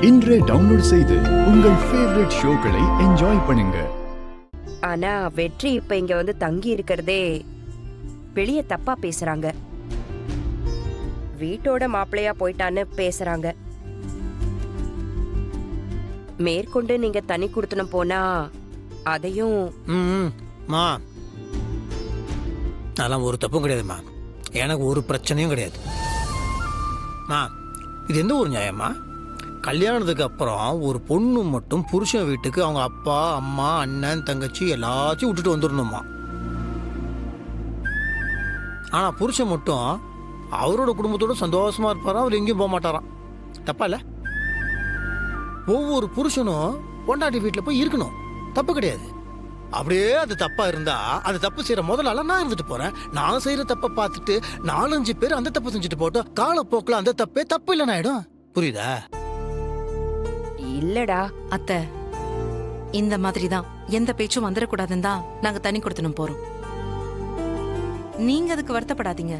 இன்றே டவுன்லோட் செய்து உங்கள் ஃபேவரட் ஷோக்களை என்ஜாய் பண்ணுங்க. ஆனா வெற்றி இப்ப இங்க வந்து தங்கி இருக்கிறதே வெளிய தப்பா பேசுறாங்க. வீட்டோட மாப்பிள்ளையா போயிட்டான்னு பேசுறாங்க. மேற்கொண்டு நீங்க தனி குடுத்தனம் போனா அதையும் மா அதெல்லாம் ஒரு தப்பும் கிடையாதுமா. எனக்கு ஒரு பிரச்சனையும் கிடையாது மா. இது எந்த ஒரு நியாயமா? கல்யாணத்துக்கு அப்புறம் ஒரு பொண்ணு மட்டும் புருஷன் வீட்டுக்கு அவங்க அப்பா அம்மா அண்ணன் தங்கச்சி எல்லாத்தையும் விட்டுட்டு வந்துடணுமா. ஆனா புருஷன் மட்டும் அவரோட குடும்பத்தோட சந்தோஷமா இருப்பாரா, அவர் எங்கேயும் போக மாட்டாராம். தப்பா இல்ல? ஒவ்வொரு புருஷனும் பொண்டாட்டி வீட்டில் போய் இருக்கணும், தப்பு கிடையாது. அப்படியே அது தப்பா இருந்தா அது தப்பு செய்யற முதல்ல நான் இருந்துட்டு போறேன். நான் செய்யற தப்பை பார்த்துட்டு 4-5 பேர் அந்த தப்பு செஞ்சுட்டு போட்டோம். காலப்போக்கில் அந்த தப்பே தப்பு இல்லைன்னு ஆயிடும். புரியுதா? இல்லடா அத்தை, இந்த மாதிரி தான் எந்த பேச்சும் வந்துடக்கூடாதுன்னு தான் நாங்க தனி கொடுத்தனும் போறோம். நீங்க அதுக்கு வருத்தப்படாதீங்க.